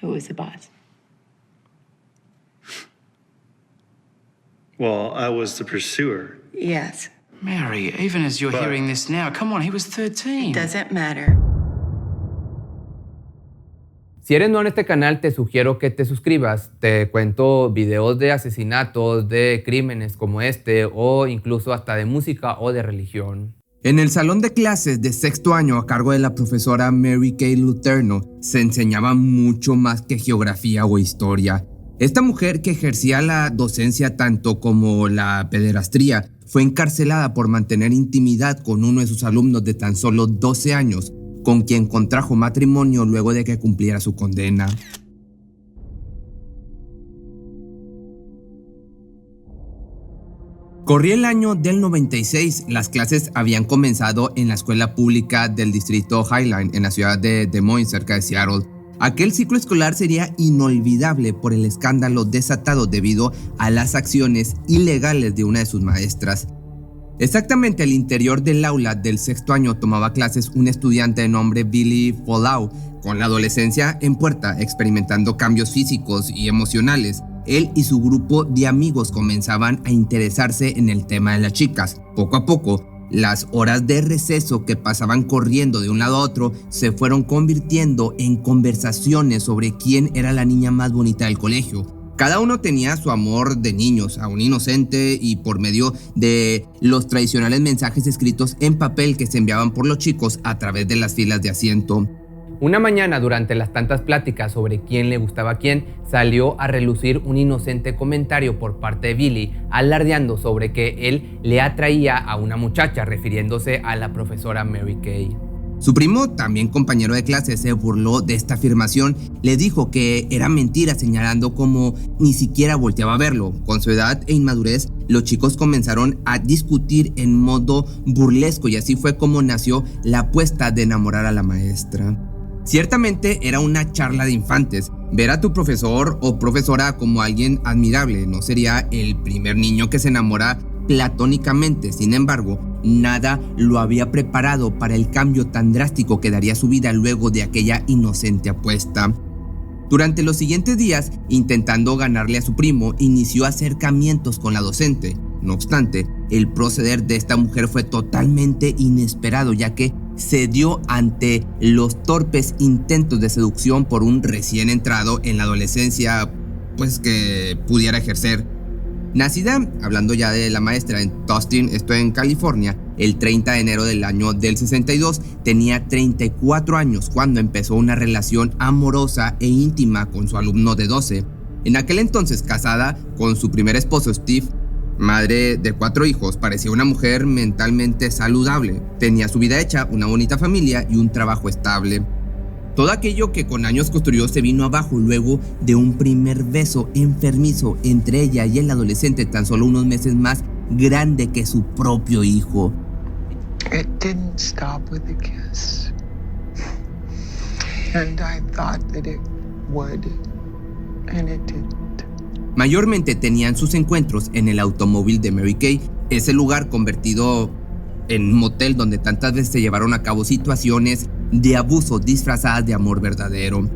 Who was the boss? Well, I was the pursuer. Yes. Mary, even as you're But- hearing this now, come on, he was 13. Doesn't matter. Si eres nuevo en este canal, te sugiero que te suscribas. Te cuento videos de asesinatos, de crímenes como este, o incluso hasta de música o de religión. En el salón de clases de sexto año a cargo de la profesora Mary Kay Letourneau se enseñaba mucho más que geografía o historia. Esta mujer, que ejercía la docencia tanto como la pederastría, fue encarcelada por mantener intimidad con uno de sus alumnos de tan solo 12 años, con quien contrajo matrimonio luego de que cumpliera su condena. Corría el año del 96, las clases habían comenzado en la escuela pública del distrito Highline en la ciudad de Des Moines, cerca de Seattle. Aquel ciclo escolar sería inolvidable por el escándalo desatado debido a las acciones ilegales de una de sus maestras. Exactamente al interior del aula del sexto año tomaba clases un estudiante de nombre Billy Follow, con la adolescencia en puerta, experimentando cambios físicos y emocionales. Él y su grupo de amigos comenzaban a interesarse en el tema de las chicas. Poco a poco, las horas de receso que pasaban corriendo de un lado a otro se fueron convirtiendo en conversaciones sobre quién era la niña más bonita del colegio. Cada uno tenía su amor de niños, aún inocente, y por medio de los tradicionales mensajes escritos en papel que se enviaban por los chicos a través de las filas de asiento. Una mañana, durante las tantas pláticas sobre quién le gustaba a quién, salió a relucir un inocente comentario por parte de Billy, alardeando sobre que él le atraía a una muchacha, refiriéndose a la profesora Mary Kay. Su primo, también compañero de clase, se burló de esta afirmación, le dijo que era mentira, señalando como ni siquiera volteaba a verlo. Con su edad e inmadurez, los chicos comenzaron a discutir en modo burlesco y así fue como nació la apuesta de enamorar a la maestra. Ciertamente era una charla de infantes. Ver a tu profesor o profesora como alguien admirable no sería el primer niño que se enamora platónicamente. Sin embargo, nada lo había preparado para el cambio tan drástico que daría su vida luego de aquella inocente apuesta. Durante los siguientes días, intentando ganarle a su primo, inició acercamientos con la docente. No obstante, el proceder de esta mujer fue totalmente inesperado, ya que cedió ante los torpes intentos de seducción por un recién entrado en la adolescencia, pues que pudiera ejercer. Nacida, hablando ya de la maestra, en Tustin, esto en California, el 30 de enero del año del 62, tenía 34 años cuando empezó una relación amorosa e íntima con su alumno de 12. En aquel entonces casada con su primer esposo Steve, madre de 4 hijos, parecía una mujer mentalmente saludable. Tenía su vida hecha, una bonita familia y un trabajo estable. Todo aquello que con años construyó se vino abajo luego de un primer beso enfermizo entre ella y el adolescente, tan solo unos meses más grande que su propio hijo. It didn't stop with a kiss. And I thought that it would, and it didn't. Mayormente tenían sus encuentros en el automóvil de Mary Kay, ese lugar convertido en un motel donde tantas veces se llevaron a cabo situaciones de abuso disfrazadas de amor verdadero.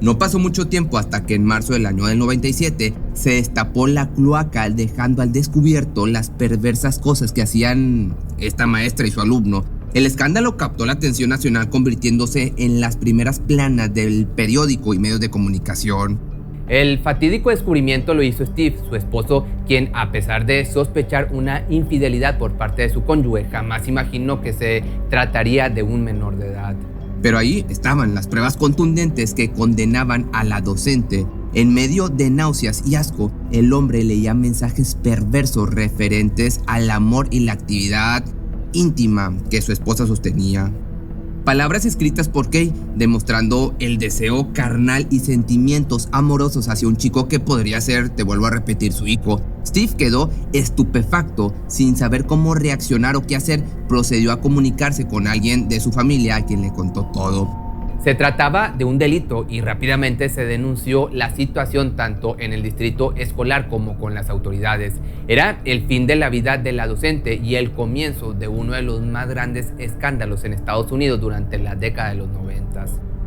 No pasó mucho tiempo hasta que en marzo del año del 97 se destapó la cloaca, dejando al descubierto las perversas cosas que hacían esta maestra y su alumno. El escándalo captó la atención nacional, convirtiéndose en las primeras planas del periódico y medios de comunicación. El fatídico descubrimiento lo hizo Steve, su esposo, quien, a pesar de sospechar una infidelidad por parte de su cónyuge, jamás imaginó que se trataría de un menor de edad. Pero ahí estaban las pruebas contundentes que condenaban a la docente. En medio de náuseas y asco, el hombre leía mensajes perversos referentes al amor y la actividad íntima que su esposa sostenía. Palabras escritas por Kay, demostrando el deseo carnal y sentimientos amorosos hacia un chico que podría ser, te vuelvo a repetir, su hijo. Steve quedó estupefacto, sin saber cómo reaccionar o qué hacer. Procedió a comunicarse con alguien de su familia, a quien le contó todo. Se trataba de un delito y rápidamente se denunció la situación tanto en el distrito escolar como con las autoridades. Era el fin de la vida de la docente y el comienzo de uno de los más grandes escándalos en Estados Unidos durante la década de los 90.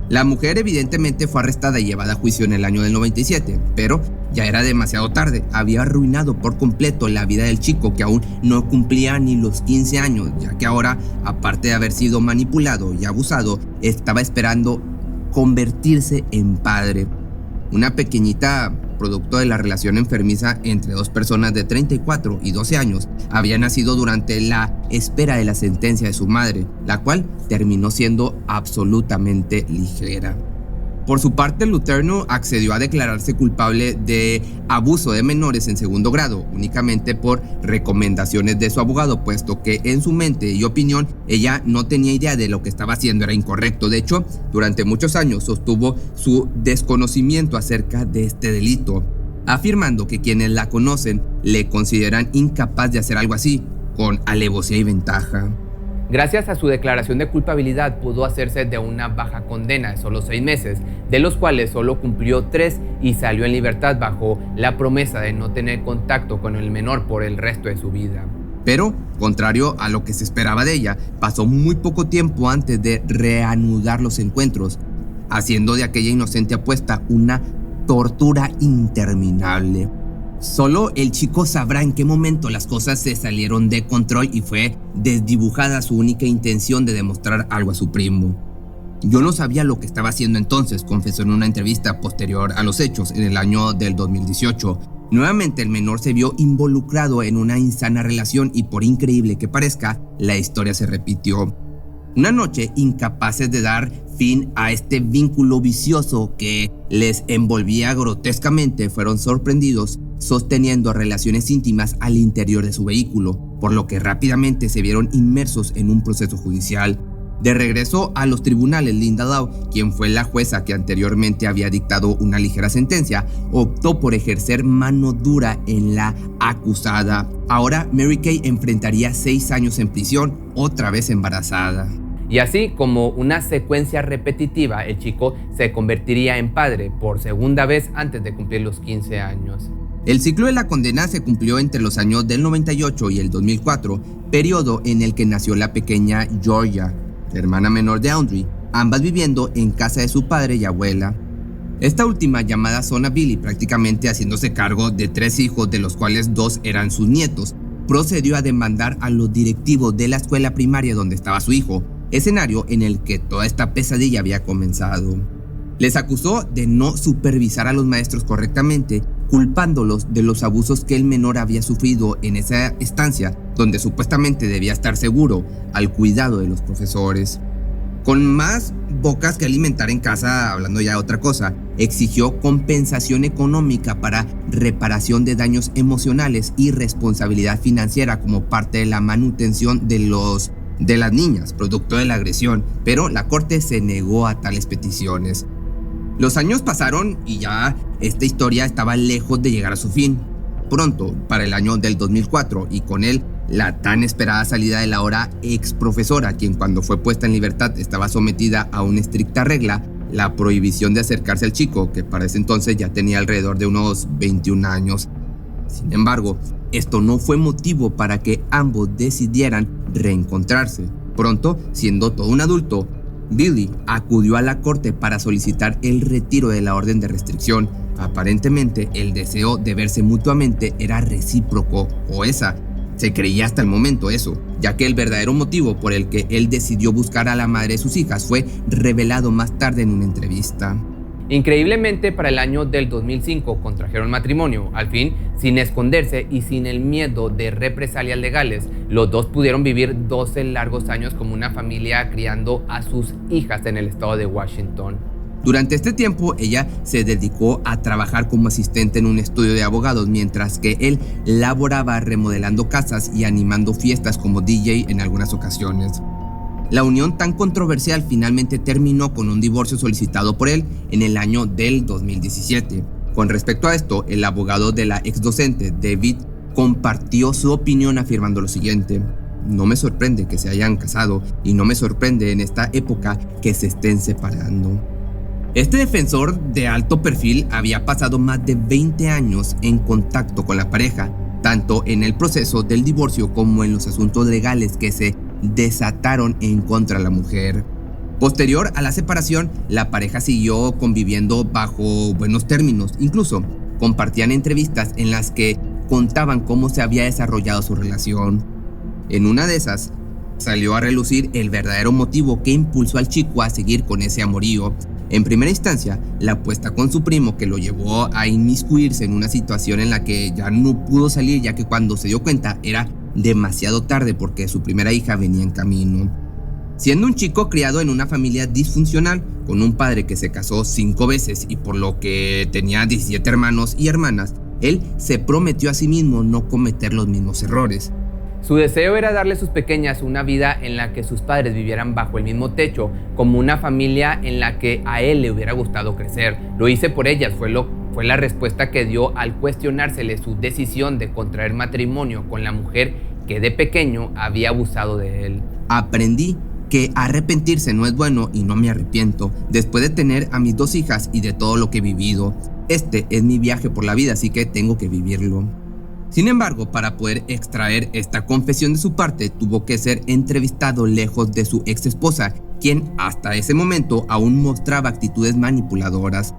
La mujer evidentemente fue arrestada y llevada a juicio en el año del 97, pero ya era demasiado tarde. Había arruinado por completo la vida del chico, que aún no cumplía ni los 15 años, ya que ahora, aparte de haber sido manipulado y abusado, estaba esperando convertirse en padre. Una pequeñita producto de la relación enfermiza entre dos personas de 34 y 12 años, había nacido durante la espera de la sentencia de su madre, la cual terminó siendo absolutamente ligera. Por su parte, Letourneau accedió a declararse culpable de abuso de menores en segundo grado, únicamente por recomendaciones de su abogado, puesto que en su mente y opinión ella no tenía idea de lo que estaba haciendo era incorrecto. De hecho, durante muchos años sostuvo su desconocimiento acerca de este delito, afirmando que quienes la conocen le consideran incapaz de hacer algo así, con alevosía y ventaja. Gracias a su declaración de culpabilidad pudo hacerse de una baja condena de solo 6 meses, de los cuales solo cumplió 3 y salió en libertad bajo la promesa de no tener contacto con el menor por el resto de su vida. Pero, contrario a lo que se esperaba de ella, pasó muy poco tiempo antes de reanudar los encuentros, haciendo de aquella inocente apuesta una tortura interminable. Solo el chico sabrá en qué momento las cosas se salieron de control y fue desdibujada su única intención de demostrar algo a su primo. Yo no sabía lo que estaba haciendo entonces, confesó en una entrevista posterior a los hechos en el año del 2018. Nuevamente el menor se vio involucrado en una insana relación y, por increíble que parezca, la historia se repitió. Una noche, incapaces de dar fin a este vínculo vicioso que les envolvía grotescamente, fueron sorprendidos sosteniendo relaciones íntimas al interior de su vehículo, por lo que rápidamente se vieron inmersos en un proceso judicial. De regreso a los tribunales, Linda Dow, quien fue la jueza que anteriormente había dictado una ligera sentencia, optó por ejercer mano dura en la acusada. Ahora Mary Kay enfrentaría 6 años en prisión, otra vez embarazada. Y así como una secuencia repetitiva, el chico se convertiría en padre por segunda vez antes de cumplir los 15 años. El ciclo de la condena se cumplió entre los años del 98 y el 2004, periodo en el que nació la pequeña Georgia, hermana menor de Audrey, ambas viviendo en casa de su padre y abuela. Esta última, llamada Zona Billy, prácticamente haciéndose cargo de 3 hijos, de los cuales 2 eran sus nietos, procedió a demandar a los directivos de la escuela primaria donde estaba su hijo, escenario en el que toda esta pesadilla había comenzado. Les acusó de no supervisar a los maestros correctamente, culpándolos de los abusos que el menor había sufrido en esa estancia, donde supuestamente debía estar seguro, al cuidado de los profesores. Con más bocas que alimentar en casa, hablando ya de otra cosa, exigió compensación económica para reparación de daños emocionales y responsabilidad financiera como parte de la manutención de las niñas, producto de la agresión, pero la corte se negó a tales peticiones. Los años pasaron y ya esta historia estaba lejos de llegar a su fin. Pronto, para el año del 2004, y con él la tan esperada salida de la ahora ex profesora, quien cuando fue puesta en libertad estaba sometida a una estricta regla, la prohibición de acercarse al chico, que para ese entonces ya tenía alrededor de unos 21 años. Sin embargo, esto no fue motivo para que ambos decidieran reencontrarse. Pronto, siendo todo un adulto, Billy acudió a la corte para solicitar el retiro de la orden de restricción. Aparentemente, el deseo de verse mutuamente era recíproco, o esa se creía hasta el momento eso, ya que el verdadero motivo por el que él decidió buscar a la madre de sus hijas fue revelado más tarde en una entrevista. Increíblemente, para el año del 2005 contrajeron matrimonio, al fin, sin esconderse y sin el miedo de represalias legales. Los dos pudieron vivir 12 largos años como una familia criando a sus hijas en el estado de Washington. Durante este tiempo, ella se dedicó a trabajar como asistente en un estudio de abogados, mientras que él laboraba remodelando casas y animando fiestas como DJ en algunas ocasiones. La unión tan controversial finalmente terminó con un divorcio solicitado por él en el año del 2017. Con respecto a esto, el abogado de la ex docente, David, compartió su opinión afirmando lo siguiente: no me sorprende que se hayan casado y no me sorprende en esta época que se estén separando. Este defensor de alto perfil había pasado más de 20 años en contacto con la pareja, tanto en el proceso del divorcio como en los asuntos legales que se desataron en contra de la mujer. Posterior a la separación, la pareja siguió conviviendo bajo buenos términos. Incluso compartían entrevistas en las que contaban cómo se había desarrollado su relación. En una de esas, salió a relucir el verdadero motivo que impulsó al chico a seguir con ese amorío. En primera instancia, la apuesta con su primo, que lo llevó a inmiscuirse en una situación en la que ya no pudo salir, ya que cuando se dio cuenta era demasiado tarde porque su primera hija venía en camino. Siendo un chico criado en una familia disfuncional, con un padre que se casó 5 veces y por lo que tenía 17 hermanos y hermanas, él se prometió a sí mismo no cometer los mismos errores. Su deseo era darle a sus pequeñas una vida en la que sus padres vivieran bajo el mismo techo, como una familia en la que a él le hubiera gustado crecer. Lo hice por ellas, fue la respuesta que dio al cuestionársele su decisión de contraer matrimonio con la mujer que de pequeño había abusado de él. Aprendí que arrepentirse no es bueno y no me arrepiento, después de tener a mis 2 hijas y de todo lo que he vivido. Este es mi viaje por la vida, así que tengo que vivirlo. Sin embargo, para poder extraer esta confesión de su parte, tuvo que ser entrevistado lejos de su ex esposa, quien hasta ese momento aún mostraba actitudes manipuladoras.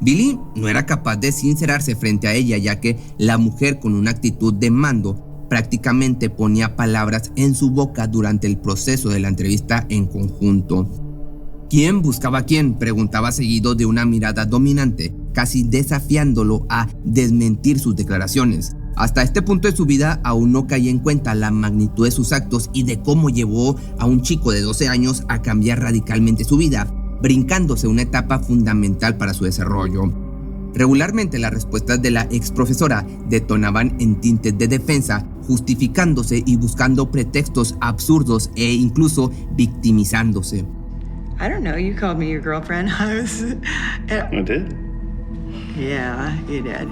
Billy no era capaz de sincerarse frente a ella, ya que la mujer, con una actitud de mando, prácticamente ponía palabras en su boca durante el proceso de la entrevista en conjunto. ¿Quién buscaba a quién?, preguntaba seguido de una mirada dominante, casi desafiándolo a desmentir sus declaraciones. Hasta este punto de su vida aún no caía en cuenta la magnitud de sus actos y de cómo llevó a un chico de 12 años a cambiar radicalmente su vida, brincándose una etapa fundamental para su desarrollo. Regularmente las respuestas de la ex profesora detonaban en tintes de defensa, justificándose y buscando pretextos absurdos e incluso victimizándose. I don't know, you called me your girlfriend. I did. Yeah, you did.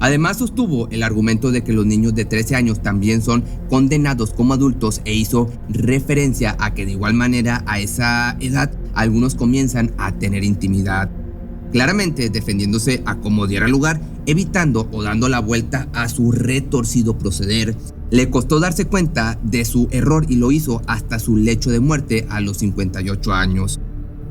Además sostuvo el argumento de que los niños de 13 años también son condenados como adultos e hizo referencia a que de igual manera a esa edad algunos comienzan a tener intimidad. Claramente defendiéndose a como diera lugar, evitando o dando la vuelta a su retorcido proceder. Le costó darse cuenta de su error y lo hizo hasta su lecho de muerte a los 58 años.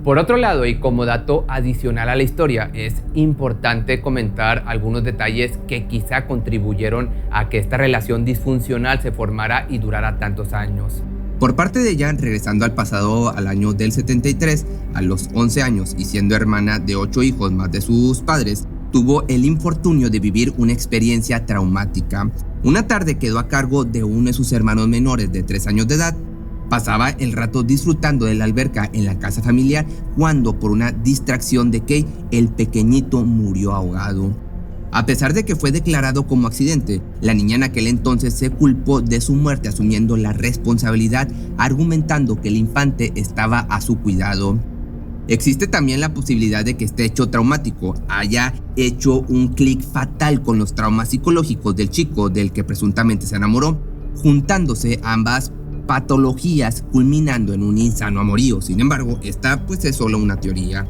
Por otro lado, y como dato adicional a la historia, es importante comentar algunos detalles que quizá contribuyeron a que esta relación disfuncional se formara y durara tantos años. Por parte de ella, regresando al pasado al año del 73, a los 11 años y siendo hermana de 8 hijos más de sus padres, tuvo el infortunio de vivir una experiencia traumática. Una tarde quedó a cargo de uno de sus hermanos menores de 3 años de edad. Pasaba el rato disfrutando de la alberca en la casa familiar cuando, por una distracción de Kay, el pequeñito murió ahogado. A pesar de que fue declarado como accidente, la niña en aquel entonces se culpó de su muerte asumiendo la responsabilidad, argumentando que el infante estaba a su cuidado. Existe también la posibilidad de que este hecho traumático haya hecho un clic fatal con los traumas psicológicos del chico del que presuntamente se enamoró, juntándose ambas patologías culminando en un insano amorío. Sin embargo, esta pues es solo una teoría.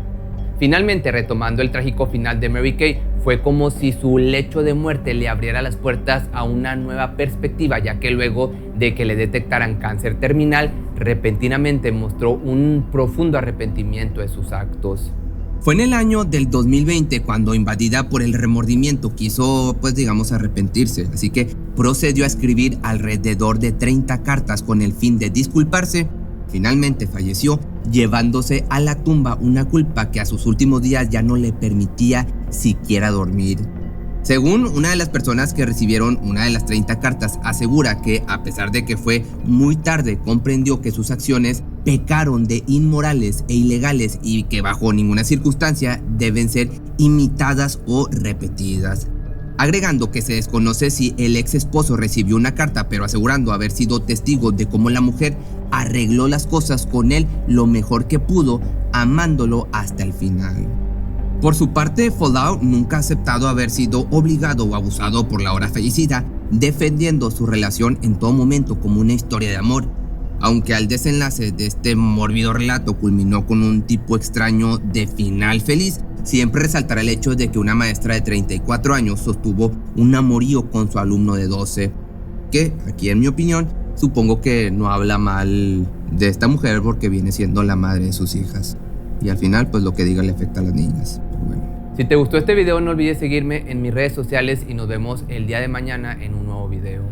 Finalmente, retomando el trágico final de Mary Kay, fue como si su lecho de muerte le abriera las puertas a una nueva perspectiva, ya que luego de que le detectaran cáncer terminal, repentinamente mostró un profundo arrepentimiento de sus actos. Fue en el año del 2020 cuando, invadida por el remordimiento, quiso arrepentirse, así que procedió a escribir alrededor de 30 cartas con el fin de disculparse. Finalmente falleció, llevándose a la tumba una culpa que a sus últimos días ya no le permitía siquiera dormir. Según una de las personas que recibieron una de las 30 cartas, asegura que a pesar de que fue muy tarde, comprendió que sus acciones pecaron de inmorales e ilegales y que bajo ninguna circunstancia deben ser imitadas o repetidas. Agregando que se desconoce si el ex esposo recibió una carta, pero asegurando haber sido testigo de cómo la mujer arregló las cosas con él lo mejor que pudo, amándolo hasta el final. Por su parte, Fallout nunca ha aceptado haber sido obligado o abusado por la ahora fallecida, defendiendo su relación en todo momento como una historia de amor. Aunque al desenlace de este mórbido relato culminó con un tipo extraño de final feliz, siempre resaltará el hecho de que una maestra de 34 años sostuvo un amorío con su alumno de 12, que, aquí en mi opinión, supongo que no habla mal de esta mujer porque viene siendo la madre de sus hijas. Y al final, pues lo que diga le afecta a las niñas. Pero bueno. Si te gustó este video, no olvides seguirme en mis redes sociales y nos vemos el día de mañana en un nuevo video.